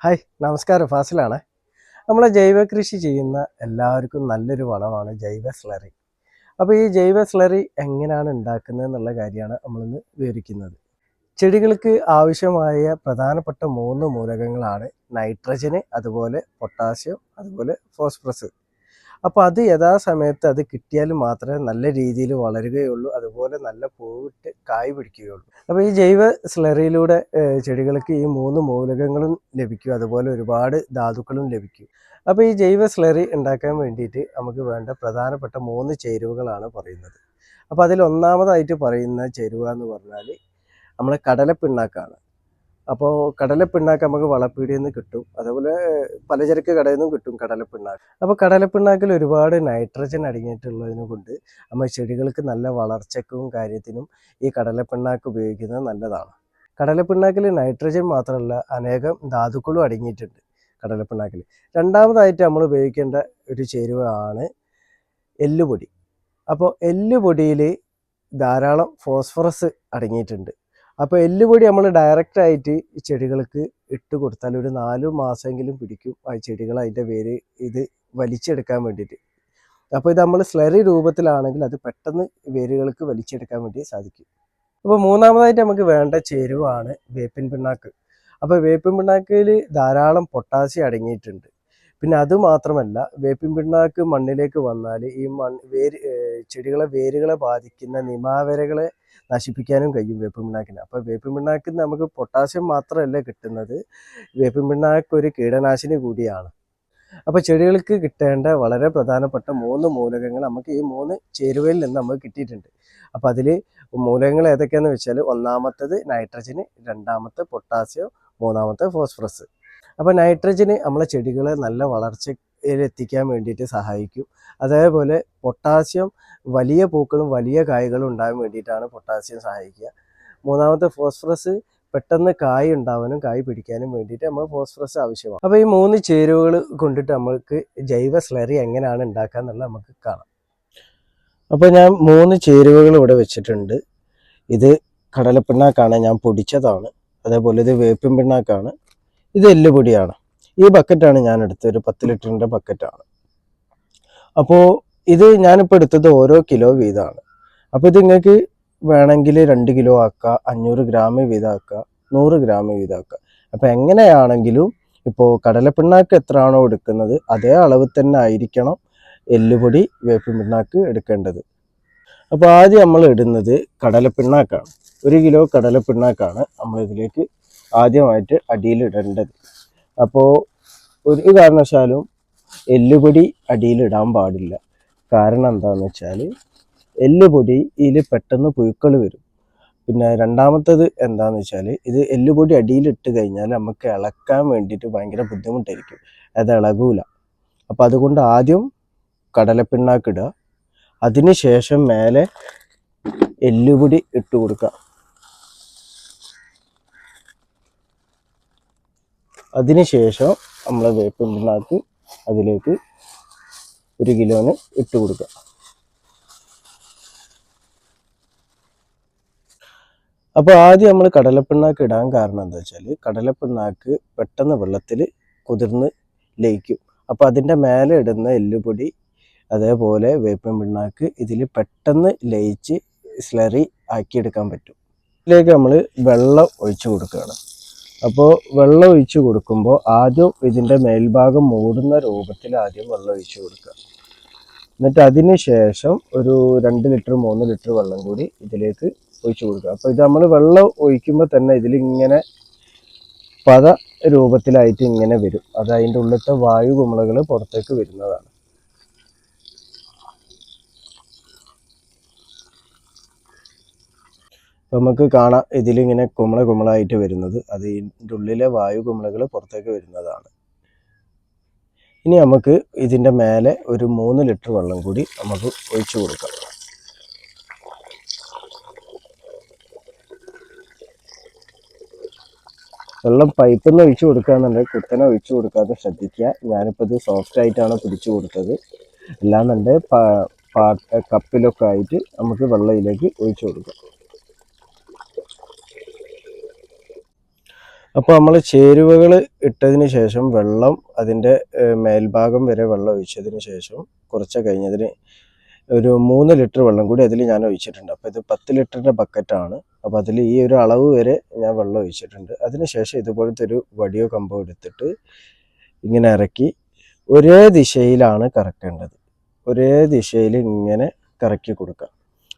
Hi നമസ്കാരം ഫാസിലാണ്. നമ്മളെ ജൈവ കൃഷി ചെയ്യുന്ന എല്ലാവർക്കും നല്ലൊരു വളമാണ് ജൈവ സ്ലറി. അപ്പോൾ ഈ ജൈവ സ്ലറി എങ്ങനെയാണ് ഉണ്ടാക്കുന്നത് എന്നുള്ള കാര്യമാണ് നമ്മളിന്ന് വിവരിക്കുന്നത്. ചെടികൾക്ക് ആവശ്യമായ പ്രധാനപ്പെട്ട 3 മൂലകങ്ങളാണ് നൈട്രജന്, അതുപോലെ പൊട്ടാസ്യം, അതുപോലെ ഫോസ്ഫറസ്. അപ്പോൾ അത് യഥാസമയത്ത് അത് കിട്ടിയാൽ മാത്രമേ നല്ല രീതിയിൽ വളരുകയുള്ളൂ, അതുപോലെ നല്ല പൂവിട്ട് കായ് പിടിക്കുകയുള്ളൂ. അപ്പോൾ ഈ ജൈവ സ്ലറിയിലൂടെ ചെടികൾക്ക് ഈ 3 മൂലകങ്ങളും ലഭിക്കും, അതുപോലെ ഒരുപാട് ധാതുക്കളും ലഭിക്കും. അപ്പോൾ ഈ ജൈവ സ്ലറി ഉണ്ടാക്കാൻ വേണ്ടിയിട്ട് നമുക്ക് വേണ്ട പ്രധാനപ്പെട്ട 3 ചേരുവകളാണ് പറയുന്നത്. അപ്പോൾ അതിൽ ഒന്നാമതായിട്ട് പറയുന്ന ചേരുവ എന്ന് പറഞ്ഞാൽ നമ്മളെ കടലപ്പിണ്ണാക്കാണ്. അപ്പോൾ കടലപ്പിണ്ണാക്ക് നമുക്ക് വളപ്പീടിയിൽ നിന്ന് കിട്ടും, അതുപോലെ പലചരക്ക് കടയിൽ നിന്നും കിട്ടും കടലപ്പിണ്ണാക്ക്. അപ്പോൾ കടലപ്പിണ്ണാക്കിൽ ഒരുപാട് നൈട്രജൻ അടങ്ങിയിട്ടുള്ളതിനെ കൊണ്ട് നമ്മൾ ചെടികൾക്ക് നല്ല വളർച്ചയ്ക്കും കാര്യത്തിനും ഈ കടലപ്പിണ്ണാക്ക് ഉപയോഗിക്കുന്നത് നല്ലതാണ്. കടലപ്പിണ്ണാക്കിൽ നൈട്രജൻ മാത്രമല്ല, അനേകം ധാതുക്കളും അടങ്ങിയിട്ടുണ്ട് കടലപ്പിണ്ണാക്കിൽ. രണ്ടാമതായിട്ട് നമ്മൾ ഉപയോഗിക്കേണ്ട ഒരു ചേരുവയാണ് എല്ലുപൊടി. അപ്പോൾ എല്ലുപൊടിയിൽ ധാരാളം ഫോസ്ഫറസ് അടങ്ങിയിട്ടുണ്ട്. അപ്പോൾ എല്ലുപൊടി നമ്മൾ ഡയറക്റ്റായിട്ട് ഈ ചെടികൾക്ക് ഇട്ട് കൊടുത്താൽ ഒരു 4 മാസമെങ്കിലും പിടിക്കും ആ ചെടികൾ അതിൻ്റെ വേര് ഇത് വലിച്ചെടുക്കാൻ വേണ്ടിയിട്ട്. അപ്പോൾ ഇത് നമ്മൾ സ്ലറി രൂപത്തിലാണെങ്കിൽ അത് പെട്ടെന്ന് വേരുകൾക്ക് വലിച്ചെടുക്കാൻ വേണ്ടി സാധിക്കും. അപ്പോൾ മൂന്നാമതായിട്ട് നമുക്ക് വേണ്ട ചേരുവാണ് വേപ്പിൻ പിണ്ണാക്ക്. അപ്പോൾ വേപ്പിൻ പിണ്ണാക്കിൽ ധാരാളം പൊട്ടാസ്യം അടങ്ങിയിട്ടുണ്ട്. പിന്നെ അതുമാത്രമല്ല, വേപ്പിൻ പിണ്ണാക്ക് മണ്ണിലേക്ക് വന്നാൽ ഈ വേരുകളെ ബാധിക്കുന്ന നിമാവരകളെ നശിപ്പിക്കാനും കഴിയും വേപ്പിൻ പിണ്ണാക്കിന്. അപ്പോൾ വേപ്പിൻ പിണ്ണാക്കിൽ നമുക്ക് പൊട്ടാസ്യം മാത്രമല്ല കിട്ടുന്നത്, വേപ്പിൻ പിണ്ണാക്ക് ഒരു കീടനാശിനി കൂടിയാണ്. അപ്പോൾ ചെടികൾക്ക് കിട്ടേണ്ട വളരെ പ്രധാനപ്പെട്ട 3 മൂലകങ്ങൾ നമുക്ക് ഈ 3 ചേരുവയിൽ നിന്ന് നമുക്ക് കിട്ടിയിട്ടുണ്ട്. അപ്പോൾ അതിൽ മൂലകങ്ങൾ ഏതൊക്കെയാണെന്ന് വെച്ചാൽ, ഒന്നാമത്തത് നൈട്രജന്, രണ്ടാമത്തെ പൊട്ടാസ്യം, മൂന്നാമത്തെ ഫോസ്ഫറസ്. അപ്പോൾ നൈട്രജന് നമ്മളെ ചെടികളെ നല്ല വളർച്ചയിലെത്തിക്കാൻ വേണ്ടിയിട്ട് സഹായിക്കും. അതേപോലെ പൊട്ടാസ്യം വലിയ പൂക്കളും വലിയ കായ്കളും ഉണ്ടാകാൻ വേണ്ടിയിട്ടാണ് പൊട്ടാസ്യം സഹായിക്കുക. മൂന്നാമത്തെ ഫോസ്ഫറസ് പെട്ടെന്ന് കായ് ഉണ്ടാവാനും കായ് പിടിക്കാനും വേണ്ടിയിട്ട് നമ്മൾ ഫോസ്ഫറസ് ആവശ്യമാണ്. അപ്പോൾ ഈ 3 ചേരുവകൾ കൊണ്ടിട്ട് നമ്മൾക്ക് ജൈവ സ്ലറി എങ്ങനെയാണ് ഉണ്ടാക്കുക എന്നുള്ളത് നമുക്ക് കാണാം. അപ്പോൾ ഞാൻ 3 ചേരുവകൾ ഇവിടെ വെച്ചിട്ടുണ്ട്. ഇത് കടലപ്പിണ്ണാക്കാണ്, ഞാൻ പൊടിച്ചതാണ്. അതേപോലെ ഇത് വേപ്പിൻ പിണ്ണാക്കാണ്, ഇത് എല്ലുപൊടിയാണ്. ഈ ബക്കറ്റാണ് ഞാൻ എടുത്തത്, ഒരു 10 ലിറ്ററിൻ്റെ ബക്കറ്റാണ്. അപ്പോൾ ഇത് ഞാനിപ്പോൾ എടുത്തത് ഓരോ കിലോ വീതമാണ്. അപ്പോൾ ഇത് നിങ്ങൾക്ക് വേണമെങ്കിൽ 2 കിലോ ആക്കുക, 500 ഗ്രാം വീതമാക്കുക, 100 ഗ്രാം വീതമാക്കുക. അപ്പോൾ എങ്ങനെയാണെങ്കിലും ഇപ്പോൾ കടലപ്പിണ്ണാക്ക് എത്രയാണോ എടുക്കുന്നത് അതേ അളവ് തന്നെ ആയിരിക്കണം എല്ലുപൊടി വേപ്പിൻ പിണ്ണാക്ക് എടുക്കേണ്ടത്. അപ്പോൾ ആദ്യം നമ്മൾ ഇടുന്നത് കടലപ്പിണ്ണാക്കാണ്. 1 കിലോ കടലപ്പിണ്ണാക്കാണ് നമ്മളിതിലേക്ക് ആദ്യമായിട്ട് അടിയിലിടേണ്ടത്. അപ്പോൾ ഒരു കാരണവശാലും എല്ലുപൊടി അടിയിലിടാൻ പാടില്ല. കാരണം എന്താണെന്ന് വെച്ചാൽ എല്ലുപൊടിയിൽ പെട്ടെന്ന് പുഴുക്കൾ വരും. പിന്നെ രണ്ടാമത്തത് എന്താണെന്ന് വെച്ചാൽ, ഇത് എല്ലുപൊടി അടിയിലിട്ട് കഴിഞ്ഞാൽ നമുക്ക് ഇളക്കാൻ വേണ്ടിയിട്ട് ഭയങ്കര ബുദ്ധിമുട്ടായിരിക്കും, അത് ഇളകൂല. അപ്പോൾ അതുകൊണ്ട് ആദ്യം കടലപ്പിണ്ണാക്കിടുക, അതിന് ശേഷം മേലെ എല്ലുപൊടി ഇട്ട് കൊടുക്കുക. അതിനുശേഷം നമ്മൾ വേപ്പിൻ പിണ്ണാക്ക് അതിലേക്ക് 1 കിലോന് ഇട്ട് കൊടുക്കുക. അപ്പോൾ ആദ്യം നമ്മൾ കടലപ്പിണ്ണാക്ക് ഇടാൻ കാരണം എന്താ വെച്ചാൽ, കടലപ്പിണ്ണാക്ക് പെട്ടെന്ന് വെള്ളത്തിൽ കുതിർന്ന് ലയിക്കും. അപ്പോൾ അതിൻ്റെ മേലെ ഇടുന്ന എല്ലുപൊടി അതേപോലെ വേപ്പിൻ പിണ്ണാക്ക് ഇതിൽ പെട്ടെന്ന് ലയിച്ച് സ്ലറി ആക്കിയെടുക്കാൻ പറ്റും. ഇതിലേക്ക് നമ്മൾ വെള്ളം ഒഴിച്ചു കൊടുക്കുകയാണ്. അപ്പോൾ വെള്ളം ഒഴിച്ച് കൊടുക്കുമ്പോൾ ആദ്യം ഇതിൻ്റെ മേൽഭാഗം മൂടുന്ന രൂപത്തിൽ ആദ്യം വെള്ളം ഒഴിച്ച് കൊടുക്കുക. എന്നിട്ട് അതിന് ശേഷം ഒരു 2 ലിറ്റർ 3 ലിറ്റർ വെള്ളം കൂടി ഇതിലേക്ക് ഒഴിച്ചു കൊടുക്കുക. അപ്പോൾ ഇത് നമ്മൾ വെള്ളം ഒഴിക്കുമ്പോൾ തന്നെ ഇതിലിങ്ങനെ പത രൂപത്തിലായിട്ട് ഇങ്ങനെ വരും. അത് അതിൻ്റെ ഉള്ളിലത്തെ വായു കുമിളകൾ പുറത്തേക്ക് വരുന്നതാണ്. നമുക്ക് കാണാം ഇതിലിങ്ങനെ കുമിളായിട്ട് വരുന്നത്, അത് ഇതിൻ്റെ ഉള്ളിലെ വായു കുമിളകൾ പുറത്തേക്ക് വരുന്നതാണ്. ഇനി നമുക്ക് ഇതിൻ്റെ മേലെ ഒരു 3 ലിറ്റർ വെള്ളം കൂടി നമുക്ക് ഒഴിച്ചു കൊടുക്കാം. വെള്ളം പൈപ്പിൽ നിന്ന് ഒഴിച്ചു കൊടുക്കുകയെന്നുണ്ടെങ്കിൽ കുത്തനെ ഒഴിച്ചു കൊടുക്കാതെ ശ്രദ്ധിക്കുക. ഞാനിപ്പോൾ ഇത് സോഫ്റ്റ് ആയിട്ടാണ് പിടിച്ചു കൊടുത്തത്. അല്ലാന്നുണ്ടെങ്കിൽ കപ്പിലൊക്കെ ആയിട്ട് നമുക്ക് വെള്ളത്തിലേക്ക് ഒഴിച്ചു കൊടുക്കാം. അപ്പോൾ നമ്മൾ ചേരുവകൾ ഇട്ടതിന് ശേഷം വെള്ളം അതിൻ്റെ മേൽഭാഗം വരെ വെള്ളം ഒഴിച്ചതിന് ശേഷം കുറച്ച് കഴിഞ്ഞതിന് ഒരു 3 ലിറ്റർ വെള്ളം കൂടി അതിൽ ഞാൻ ഒഴിച്ചിട്ടുണ്ട്. അപ്പോൾ ഇത് 10 ലിറ്ററിൻ്റെ ബക്കറ്റാണ്. അപ്പോൾ അതിൽ ഈ ഒരു അളവ് വരെ ഞാൻ വെള്ളം ഒഴിച്ചിട്ടുണ്ട്. അതിനുശേഷം ഇതുപോലത്തെ ഒരു വടിയോ കമ്പോ എടുത്തിട്ട് ഇങ്ങനെ ഇറക്കി ഒരേ ദിശയിലാണ് കറക്കേണ്ടത്. ഒരേ ദിശയിൽ ഇങ്ങനെ കറക്കി കൊടുക്കുക.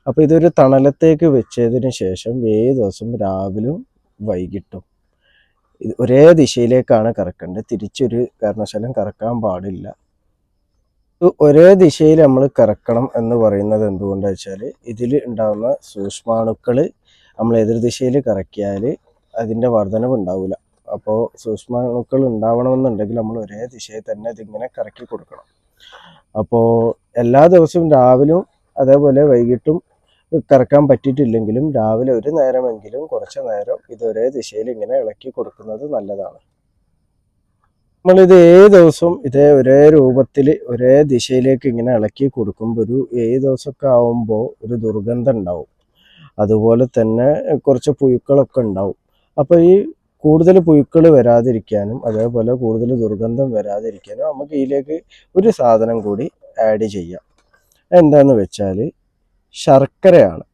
അപ്പോൾ ഇതൊരു തണലത്തേക്ക് വെച്ചതിന് ശേഷം 7 ദിവസം രാവിലെയും വൈകിട്ടും ഇത് ഒരേ ദിശയിലേക്കാണ് കറക്കേണ്ടത്. തിരിച്ചൊരു കാരണവശാലും കറക്കാൻ പാടില്ല. ഒരേ ദിശയിൽ നമ്മൾ കറക്കണം എന്ന് പറയുന്നത് എന്തുകൊണ്ടാണെന്ന് വെച്ചാൽ ഇതിൽ ഉണ്ടാകുന്ന സൂക്ഷ്മാണുക്കൾ നമ്മൾ എതിർദിശയിൽ കറക്കിയാൽ അതിൻ്റെ വർധനവ് ഉണ്ടാവില്ല. അപ്പോൾ സൂക്ഷ്മാണുക്കൾ ഉണ്ടാവണമെന്നുണ്ടെങ്കിൽ നമ്മൾ ഒരേ ദിശയിൽ തന്നെ ഇതിങ്ങനെ കറക്കി കൊടുക്കണം. അപ്പോൾ എല്ലാ ദിവസവും രാവിലെയും അതേപോലെ വൈകിട്ടും കറക്കാൻ പറ്റിയിട്ടില്ലെങ്കിലും രാവിലെ ഒരു നേരമെങ്കിലും കുറച്ച് നേരം ഇത് ഒരേ ദിശയിൽ ഇങ്ങനെ ഇളക്കി കൊടുക്കുന്നത് നല്ലതാണ്. നമ്മളിത് 7 ദിവസവും ഇതേ ഒരേ രൂപത്തിൽ ഒരേ ദിശയിലേക്ക് ഇങ്ങനെ ഇളക്കി കൊടുക്കുമ്പോൾ ഒരു 7 ദിവസമൊക്കെ ആവുമ്പോൾ ഒരു ദുർഗന്ധം ഉണ്ടാവും. അതുപോലെ തന്നെ കുറച്ച് പുഴുക്കളൊക്കെ ഉണ്ടാവും. അപ്പോൾ ഈ കൂടുതൽ പുഴുക്കൾ വരാതിരിക്കാനും അതേപോലെ കൂടുതൽ ദുർഗന്ധം വരാതിരിക്കാനും നമുക്ക് ഇതിലേക്ക് ഒരു സാധനം കൂടി ആഡ് ചെയ്യാം. എന്താണെന്ന് വെച്ചാൽ ശർക്കരയാണ്.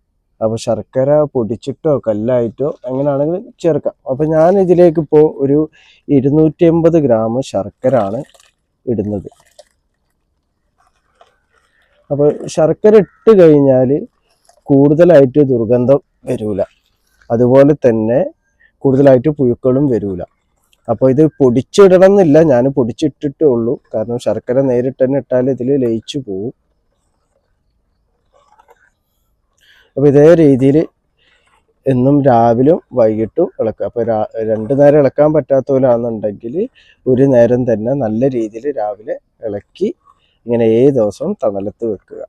അപ്പോൾ ശർക്കര പൊടിച്ചിട്ടോ കല്ലായിട്ടോ എങ്ങനെയാണെങ്കിലും ചേർക്കാം. അപ്പോൾ ഞാൻ ഇതിലേക്ക് ഇപ്പോൾ ഒരു 250 ഗ്രാം ശർക്കര ആണ് ഇടുന്നത്. അപ്പോൾ ശർക്കര ഇട്ട് കഴിഞ്ഞാൽ കൂടുതലായിട്ട് ദുർഗന്ധം വരില്ല, അതുപോലെ തന്നെ കൂടുതലായിട്ട് പുഴുക്കളും വരില്ല. അപ്പോൾ ഇത് പൊടിച്ചിടണം എന്നില്ല, ഞാൻ പൊടിച്ചിട്ടിട്ടേ ഉള്ളൂ. കാരണം ശർക്കര നേരിട്ട് തന്നെ ഇട്ടാൽ ഇതിൽ ലയിച്ചു പോകും. അപ്പോൾ ഇതേ രീതിയിൽ എന്നും രാവിലെയും വൈകിട്ടും ഇളക്കുക. അപ്പോൾ 2 നേരം ഇളക്കാൻ പറ്റാത്തവരാണെന്നുണ്ടെങ്കിൽ ഒരു നേരം തന്നെ നല്ല രീതിയിൽ രാവിലെ ഇളക്കി ഇങ്ങനെ 7 ദിവസം തണലത്ത് വെക്കുക.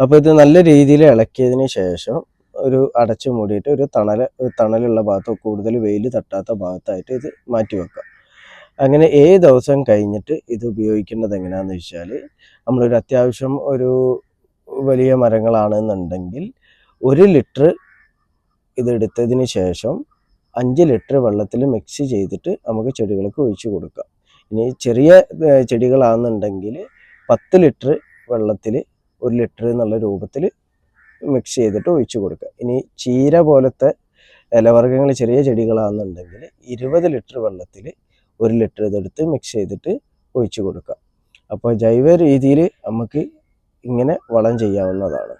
അപ്പോൾ ഇത് നല്ല രീതിയിൽ ഇളക്കിയതിന് ശേഷം ഒരു അടച്ചു മൂടിയിട്ട് ഒരു തണലുള്ള ഭാഗത്ത്, കൂടുതൽ വെയിൽ തട്ടാത്ത ഭാഗത്തായിട്ട് ഇത് മാറ്റി വെക്കുക. അങ്ങനെ 7 ദിവസം കഴിഞ്ഞിട്ട് ഇത് ഉപയോഗിക്കുന്നത് എങ്ങനെയാണെന്ന് വെച്ചാൽ, നമ്മളൊരു അത്യാവശ്യം ഒരു വലിയ മരങ്ങളാണെന്നുണ്ടെങ്കിൽ 1 ലിറ്റർ ഇതെടുത്തതിന് ശേഷം 5 ലിറ്റർ വെള്ളത്തിൽ മിക്സ് ചെയ്തിട്ട് നമുക്ക് ചെടികൾക്ക് ഒഴിച്ചു കൊടുക്കാം. ഇനി ചെറിയ ചെടികളാണെന്നുണ്ടെങ്കിൽ 10 ലിറ്റർ വെള്ളത്തിൽ 1 ലിറ്റർ എന്നുള്ള രൂപത്തിൽ മിക്സ് ചെയ്തിട്ട് ഒഴിച്ചു കൊടുക്കുക. ഇനി ചീര പോലത്തെ ഇലവർഗ്ഗങ്ങൾ ചെറിയ ചെടികളാണെന്നുണ്ടെങ്കിൽ 20 ലിറ്റർ വെള്ളത്തിൽ 1 ലിറ്റർ ഇതെടുത്ത് മിക്സ് ചെയ്തിട്ട് ഒഴിച്ചു കൊടുക്കുക. അപ്പോൾ ജൈവ രീതിയിൽ നമുക്ക് ഇങ്ങനെ വളം ചെയ്യാവുന്നതാണ്.